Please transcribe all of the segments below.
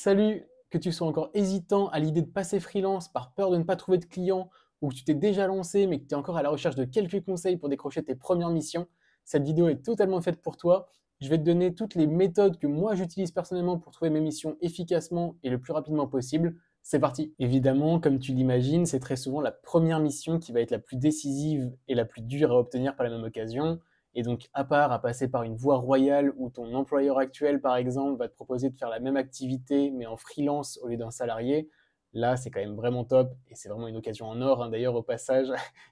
Salut, que tu sois encore hésitant à l'idée de passer freelance par peur de ne pas trouver de clients ou que tu t'es déjà lancé mais que tu es encore à la recherche de quelques conseils pour décrocher tes premières missions, cette vidéo est totalement faite pour toi. Je vais te donner toutes les méthodes que moi j'utilise personnellement pour trouver mes missions efficacement et le plus rapidement possible. C'est parti. Évidemment, comme tu l'imagines, c'est très souvent la première mission qui va être la plus décisive et la plus dure à obtenir par la même occasion. Et donc, à part à passer par une voie royale où ton employeur actuel, par exemple, va te proposer de faire la même activité, mais en freelance au lieu d'un salarié, là, c'est quand même vraiment top et c'est vraiment une occasion en or, hein. D'ailleurs, au passage,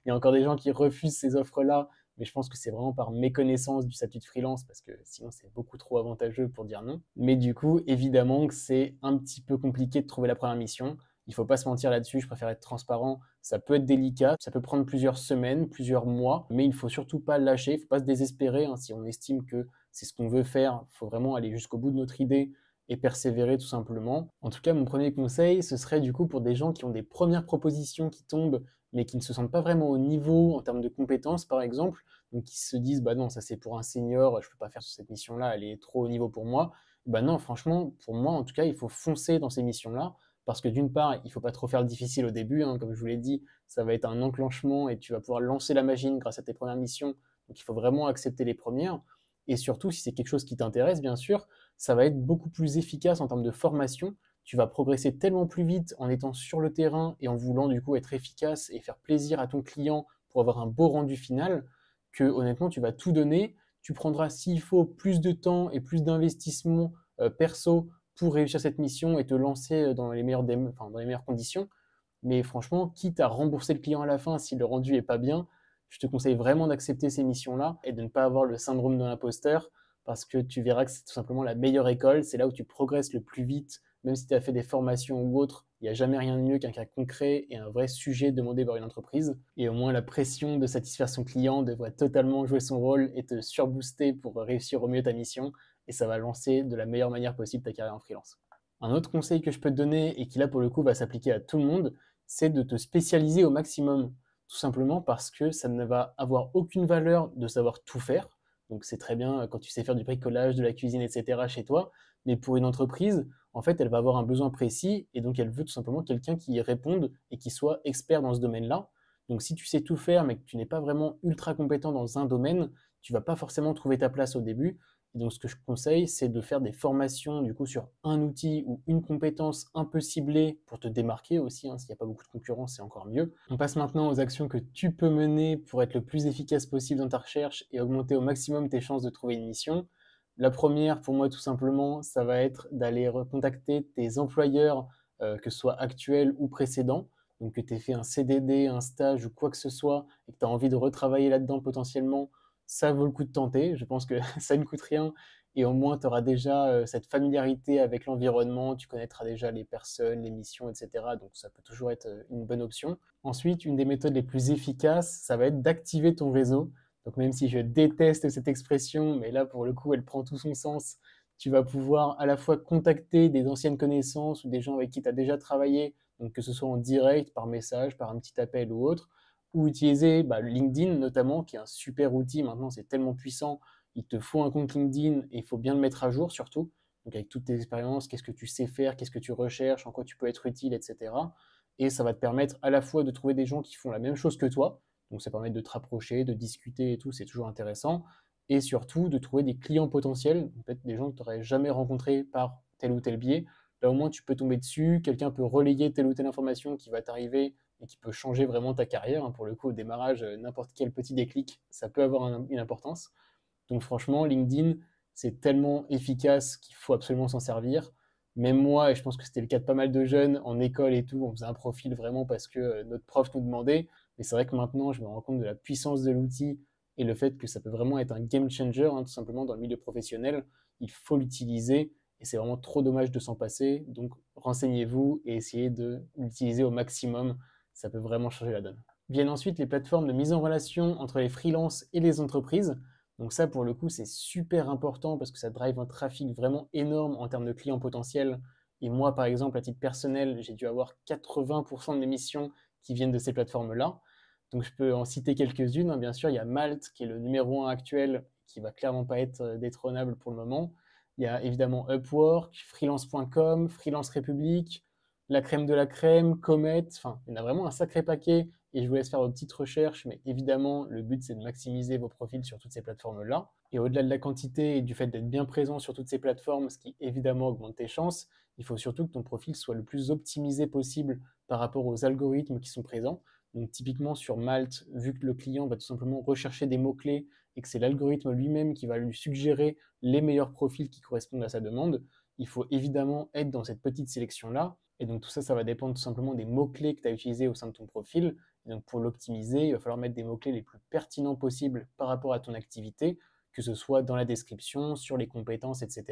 il y a encore des gens qui refusent ces offres-là, mais je pense que c'est vraiment par méconnaissance du statut de freelance parce que sinon, c'est beaucoup trop avantageux pour dire non. Mais du coup, évidemment que c'est un petit peu compliqué de trouver la première mission. Il faut pas se mentir là-dessus, je préfère être transparent. Ça peut être délicat, ça peut prendre plusieurs semaines, plusieurs mois, mais il faut surtout pas lâcher, il faut pas se désespérer, hein. Si on estime que c'est ce qu'on veut faire, il faut vraiment aller jusqu'au bout de notre idée et persévérer tout simplement. En tout cas, mon premier conseil, ce serait du coup pour des gens qui ont des premières propositions qui tombent, mais qui ne se sentent pas vraiment au niveau en termes de compétences, par exemple, donc qui se disent bah non, ça c'est pour un senior, je peux pas faire cette mission-là, elle est trop au niveau pour moi. Bah non, franchement, pour moi en tout cas, il faut foncer dans ces missions-là. Parce que d'une part, il ne faut pas trop faire le difficile au début, hein, comme je vous l'ai dit, ça va être un enclenchement et tu vas pouvoir lancer la machine grâce à tes premières missions. Donc il faut vraiment accepter les premières. Et surtout, si c'est quelque chose qui t'intéresse, bien sûr, ça va être beaucoup plus efficace en termes de formation. Tu vas progresser tellement plus vite en étant sur le terrain et en voulant du coup être efficace et faire plaisir à ton client pour avoir un beau rendu final, que honnêtement, tu vas tout donner. Tu prendras s'il faut plus de temps et plus d'investissement perso pour réussir cette mission et te lancer dans les dans les meilleures conditions. Mais franchement, quitte à rembourser le client à la fin si le rendu est pas bien, je te conseille vraiment d'accepter ces missions-là et de ne pas avoir le syndrome de l'imposteur parce que tu verras que c'est tout simplement la meilleure école. C'est là où tu progresses le plus vite, même si tu as fait des formations ou autres. Il n'y a jamais rien de mieux qu'un cas concret et un vrai sujet demandé par une entreprise. Et au moins, la pression de satisfaire son client devrait totalement jouer son rôle et te surbooster pour réussir au mieux ta mission. Et ça va lancer de la meilleure manière possible ta carrière en freelance. Un autre conseil que je peux te donner et qui là pour le coup va s'appliquer à tout le monde, c'est de te spécialiser au maximum. Tout simplement parce que ça ne va avoir aucune valeur de savoir tout faire. Donc c'est très bien quand tu sais faire du bricolage, de la cuisine, etc. chez toi. Mais pour une entreprise, en fait, elle va avoir un besoin précis et donc elle veut tout simplement quelqu'un qui y réponde et qui soit expert dans ce domaine-là. Donc si tu sais tout faire mais que tu n'es pas vraiment ultra compétent dans un domaine, tu vas pas forcément trouver ta place au début. Et donc, ce que je conseille, c'est de faire des formations du coup sur un outil ou une compétence un peu ciblée pour te démarquer aussi, hein. S'il n'y a pas beaucoup de concurrence, c'est encore mieux. On passe maintenant aux actions que tu peux mener pour être le plus efficace possible dans ta recherche et augmenter au maximum tes chances de trouver une mission. La première, pour moi, tout simplement, ça va être d'aller recontacter tes employeurs, que ce soit actuels ou précédents. Donc, que tu aies fait un CDD, un stage ou quoi que ce soit et que tu as envie de retravailler là-dedans potentiellement, ça vaut le coup de tenter. Je pense que ça ne coûte rien et au moins tu auras déjà cette familiarité avec l'environnement, tu connaîtras déjà les personnes, les missions, etc. Donc ça peut toujours être une bonne option. Ensuite, une des méthodes les plus efficaces, ça va être d'activer ton réseau. Donc même si je déteste cette expression, mais là pour le coup elle prend tout son sens, tu vas pouvoir à la fois contacter des anciennes connaissances ou des gens avec qui tu as déjà travaillé, donc que ce soit en direct, par message, par un petit appel ou autre, ou utiliser LinkedIn notamment, qui est un super outil. Maintenant, c'est tellement puissant. Il te faut un compte LinkedIn et il faut bien le mettre à jour surtout. Donc avec toutes tes expériences, qu'est-ce que tu sais faire, qu'est-ce que tu recherches, en quoi tu peux être utile, etc. Et ça va te permettre à la fois de trouver des gens qui font la même chose que toi. Donc ça permet de te rapprocher, de discuter et tout, c'est toujours intéressant. Et surtout de trouver des clients potentiels, peut-être des gens que tu n'aurais jamais rencontrés par tel ou tel biais. Là au moins tu peux tomber dessus, quelqu'un peut relayer telle ou telle information qui va t'arriver et qui peut changer vraiment ta carrière, hein. Pour le coup, au démarrage, n'importe quel petit déclic, ça peut avoir une importance. Donc franchement, LinkedIn, c'est tellement efficace qu'il faut absolument s'en servir. Même moi, et je pense que c'était le cas de pas mal de jeunes en école et tout, on faisait un profil vraiment parce que notre prof nous demandait. Mais c'est vrai que maintenant, je me rends compte de la puissance de l'outil et le fait que ça peut vraiment être un game changer, hein, tout simplement dans le milieu professionnel. Il faut l'utiliser et c'est vraiment trop dommage de s'en passer. Donc renseignez-vous et essayez de l'utiliser au maximum. Ça peut vraiment changer la donne. Viennent ensuite les plateformes de mise en relation entre les freelances et les entreprises. Donc ça, pour le coup, c'est super important parce que ça drive un trafic vraiment énorme en termes de clients potentiels. Et moi, par exemple, à titre personnel, j'ai dû avoir 80% de mes missions qui viennent de ces plateformes-là. Donc je peux en citer quelques-unes, hein. Bien sûr, il y a Malte qui est le numéro 1 actuel, qui va clairement pas être détrônable pour le moment. Il y a évidemment Upwork, freelance.com, Freelance République, la crème de la crème, Comet, enfin, il y en a vraiment un sacré paquet et je vous laisse faire vos petites recherches, mais évidemment, le but, c'est de maximiser vos profils sur toutes ces plateformes-là. Et au-delà de la quantité et du fait d'être bien présent sur toutes ces plateformes, ce qui évidemment augmente tes chances, il faut surtout que ton profil soit le plus optimisé possible par rapport aux algorithmes qui sont présents. Donc typiquement sur Malte, vu que le client va tout simplement rechercher des mots-clés et que c'est l'algorithme lui-même qui va lui suggérer les meilleurs profils qui correspondent à sa demande, il faut évidemment être dans cette petite sélection-là. Et donc tout ça, ça va dépendre tout simplement des mots-clés que tu as utilisés au sein de ton profil. Et donc pour l'optimiser, il va falloir mettre des mots-clés les plus pertinents possibles par rapport à ton activité, que ce soit dans la description, sur les compétences, etc.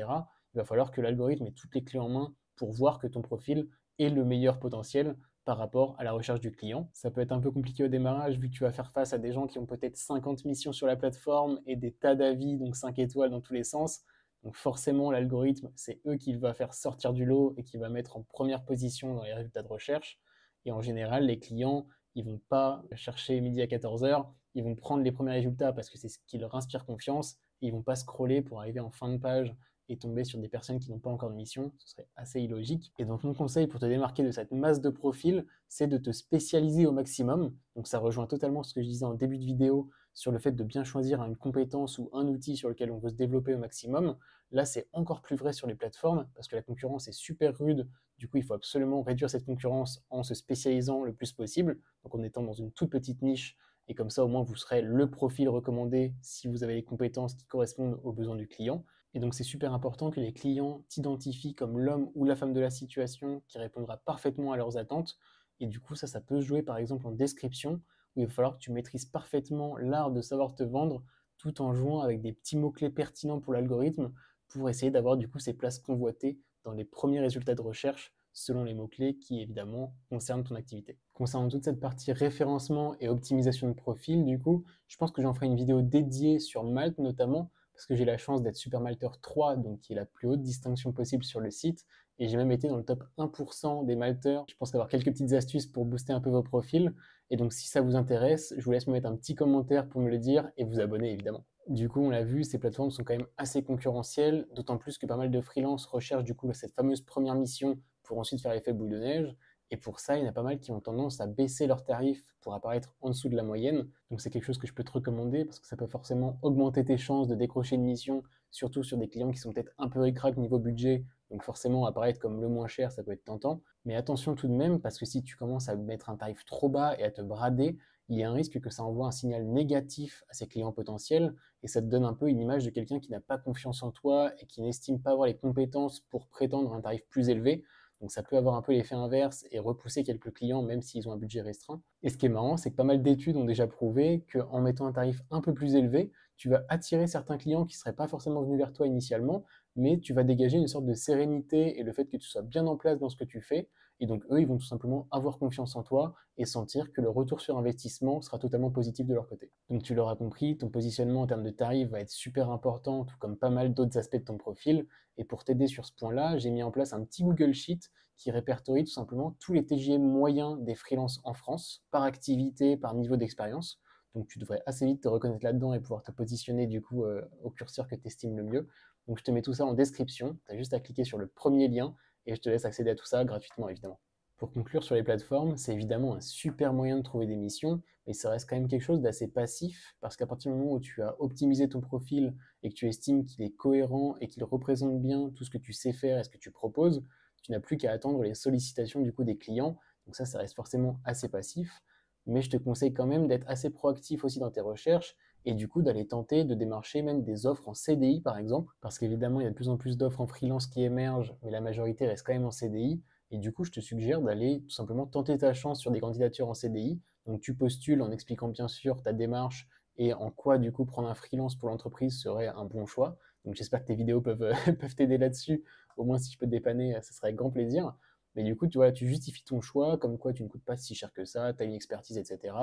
Il va falloir que l'algorithme ait toutes les clés en main pour voir que ton profil est le meilleur potentiel par rapport à la recherche du client. Ça peut être un peu compliqué au démarrage vu que tu vas faire face à des gens qui ont peut-être 50 missions sur la plateforme et des tas d'avis, donc 5 étoiles dans tous les sens. Donc forcément, l'algorithme, c'est eux qui va faire sortir du lot et qui va mettre en première position dans les résultats de recherche. Et en général, les clients, ils vont pas chercher midi à 14 heures, ils vont prendre les premiers résultats parce que c'est ce qui leur inspire confiance et ils vont pas scroller pour arriver en fin de page et tomber sur des personnes qui n'ont pas encore de mission, ce serait assez illogique. Et donc mon conseil pour te démarquer de cette masse de profils, c'est de te spécialiser au maximum. Donc ça rejoint totalement ce que je disais en début de vidéo sur le fait de bien choisir une compétence ou un outil sur lequel on veut se développer au maximum. Là, c'est encore plus vrai sur les plateformes parce que la concurrence est super rude. Du coup, il faut absolument réduire cette concurrence en se spécialisant le plus possible, donc en étant dans une toute petite niche. Et comme ça, au moins, vous serez le profil recommandé si vous avez les compétences qui correspondent aux besoins du client. Et donc c'est super important que les clients t'identifient comme l'homme ou la femme de la situation qui répondra parfaitement à leurs attentes. Et du coup, ça peut se jouer par exemple en description, où il va falloir que tu maîtrises parfaitement l'art de savoir te vendre tout en jouant avec des petits mots-clés pertinents pour l'algorithme pour essayer d'avoir du coup ces places convoitées dans les premiers résultats de recherche selon les mots-clés qui évidemment concernent ton activité. Concernant toute cette partie référencement et optimisation de profil, du coup, je pense que j'en ferai une vidéo dédiée sur Malte notamment, parce que j'ai la chance d'être Supermalteur 3, donc qui est la plus haute distinction possible sur le site, et j'ai même été dans le top 1% des malteurs. Je pense avoir quelques petites astuces pour booster un peu vos profils, et donc si ça vous intéresse, je vous laisse me mettre un petit commentaire pour me le dire, et vous abonner évidemment. Du coup, on l'a vu, ces plateformes sont quand même assez concurrentielles, d'autant plus que pas mal de freelances recherchent du coup cette fameuse première mission pour ensuite faire l'effet boule de neige. Et pour ça, il y en a pas mal qui ont tendance à baisser leurs tarifs pour apparaître en dessous de la moyenne. Donc c'est quelque chose que je peux te recommander parce que ça peut forcément augmenter tes chances de décrocher une mission, surtout sur des clients qui sont peut-être un peu ric-rac niveau budget. Donc forcément, apparaître comme le moins cher, ça peut être tentant. Mais attention tout de même, parce que si tu commences à mettre un tarif trop bas et à te brader, il y a un risque que ça envoie un signal négatif à ses clients potentiels et ça te donne un peu une image de quelqu'un qui n'a pas confiance en toi et qui n'estime pas avoir les compétences pour prétendre un tarif plus élevé. Donc ça peut avoir un peu l'effet inverse et repousser quelques clients même s'ils ont un budget restreint. Et ce qui est marrant, c'est que pas mal d'études ont déjà prouvé qu'en mettant un tarif un peu plus élevé, tu vas attirer certains clients qui ne seraient pas forcément venus vers toi initialement, mais tu vas dégager une sorte de sérénité et le fait que tu sois bien en place dans ce que tu fais. Et donc eux, ils vont tout simplement avoir confiance en toi et sentir que le retour sur investissement sera totalement positif de leur côté. Donc tu l'auras compris, ton positionnement en termes de tarifs va être super important, tout comme pas mal d'autres aspects de ton profil. Et pour t'aider sur ce point-là, j'ai mis en place un petit Google Sheet qui répertorie tout simplement tous les TJM moyens des freelances en France, par activité, par niveau d'expérience. Donc tu devrais assez vite te reconnaître là-dedans et pouvoir te positionner du coup au curseur que tu estimes le mieux. Donc je te mets tout ça en description, tu as juste à cliquer sur le premier lien et je te laisse accéder à tout ça gratuitement évidemment. Pour conclure sur les plateformes, c'est évidemment un super moyen de trouver des missions, mais ça reste quand même quelque chose d'assez passif, parce qu'à partir du moment où tu as optimisé ton profil et que tu estimes qu'il est cohérent et qu'il représente bien tout ce que tu sais faire et ce que tu proposes, tu n'as plus qu'à attendre les sollicitations du coup des clients, donc ça reste forcément assez passif, mais je te conseille quand même d'être assez proactif aussi dans tes recherches, et du coup d'aller tenter de démarcher même des offres en CDI par exemple, parce qu'évidemment il y a de plus en plus d'offres en freelance qui émergent, mais la majorité reste quand même en CDI, et du coup, je te suggère d'aller tout simplement tenter ta chance sur des candidatures en CDI. Donc, tu postules en expliquant bien sûr ta démarche et en quoi, du coup, prendre un freelance pour l'entreprise serait un bon choix. Donc, j'espère que tes vidéos peuvent peuvent t'aider là-dessus. Au moins, si je peux te dépanner, ce serait avec grand plaisir. Mais du coup, tu justifies ton choix, comme quoi tu ne coûtes pas si cher que ça, tu as une expertise, etc.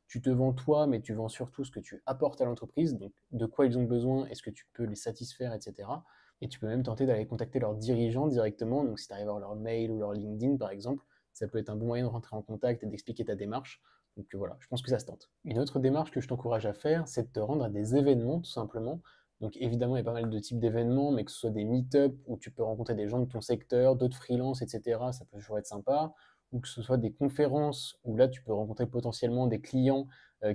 Tu te vends toi, mais tu vends surtout ce que tu apportes à l'entreprise, donc de quoi ils ont besoin, est-ce que tu peux les satisfaire, etc. Et tu peux même tenter d'aller contacter leurs dirigeants directement. Donc, si tu arrives à avoir leur mail ou leur LinkedIn, par exemple, ça peut être un bon moyen de rentrer en contact et d'expliquer ta démarche. Donc voilà, je pense que ça se tente. Une autre démarche que je t'encourage à faire, c'est de te rendre à des événements, tout simplement. Donc évidemment, il y a pas mal de types d'événements, mais que ce soit des meet-up où tu peux rencontrer des gens de ton secteur, d'autres freelances, etc., ça peut toujours être sympa, ou que ce soit des conférences où là, tu peux rencontrer potentiellement des clients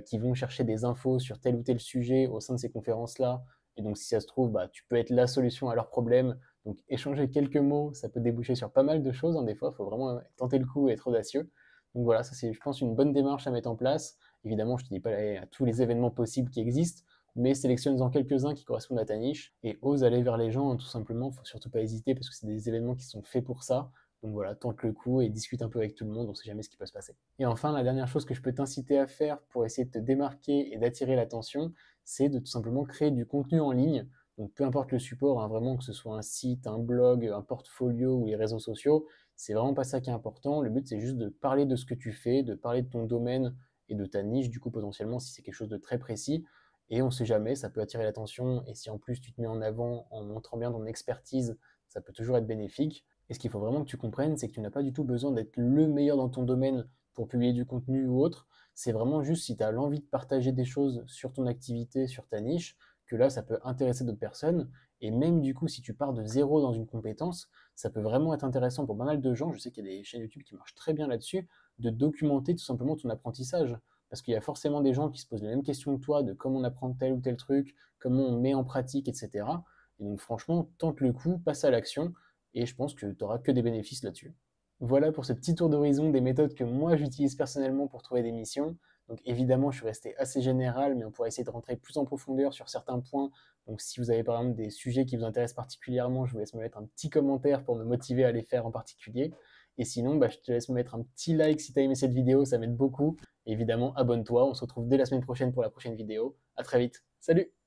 qui vont chercher des infos sur tel ou tel sujet au sein de ces conférences-là. Et donc, si ça se trouve, bah, tu peux être la solution à leurs problèmes. Donc, échanger quelques mots, ça peut déboucher sur pas mal de choses. Hein, des fois, il faut vraiment tenter le coup et être audacieux. Donc voilà, ça c'est, je pense, une bonne démarche à mettre en place. Évidemment, je ne te dis pas d'aller à tous les événements possibles qui existent, mais sélectionne-en quelques-uns qui correspondent à ta niche et ose aller vers les gens, hein, tout simplement. Faut surtout pas hésiter parce que c'est des événements qui sont faits pour ça. Donc voilà, tente le coup et discute un peu avec tout le monde, on sait jamais ce qui peut se passer. Et enfin, la dernière chose que je peux t'inciter à faire pour essayer de te démarquer et d'attirer l'attention, c'est de tout simplement créer du contenu en ligne. Donc peu importe le support, hein, vraiment que ce soit un site, un blog, un portfolio ou les réseaux sociaux, c'est vraiment pas ça qui est important. Le but c'est juste de parler de ce que tu fais, de parler de ton domaine et de ta niche, du coup potentiellement si c'est quelque chose de très précis. Et on ne sait jamais, ça peut attirer l'attention. Et si en plus tu te mets en avant en montrant bien ton expertise, ça peut toujours être bénéfique. Et ce qu'il faut vraiment que tu comprennes, c'est que tu n'as pas du tout besoin d'être le meilleur dans ton domaine pour publier du contenu ou autre. C'est vraiment juste si tu as l'envie de partager des choses sur ton activité, sur ta niche, que là, ça peut intéresser d'autres personnes. Et même du coup, si tu pars de zéro dans une compétence, ça peut vraiment être intéressant pour pas mal de gens. Je sais qu'il y a des chaînes YouTube qui marchent très bien là-dessus, de documenter tout simplement ton apprentissage. Parce qu'il y a forcément des gens qui se posent les mêmes questions que toi de comment on apprend tel ou tel truc, comment on met en pratique, etc. Et donc franchement, tente le coup, passe à l'action, et je pense que tu n'auras que des bénéfices là-dessus. Voilà pour ce petit tour d'horizon des méthodes que moi j'utilise personnellement pour trouver des missions. Donc évidemment, je suis resté assez général, mais on pourrait essayer de rentrer plus en profondeur sur certains points. Donc si vous avez par exemple des sujets qui vous intéressent particulièrement, je vous laisse me mettre un petit commentaire pour me motiver à les faire en particulier. Et sinon, bah, je te laisse me mettre un petit like si tu as aimé cette vidéo, ça m'aide beaucoup. Et évidemment, abonne-toi, on se retrouve dès la semaine prochaine pour la prochaine vidéo. À très vite, salut!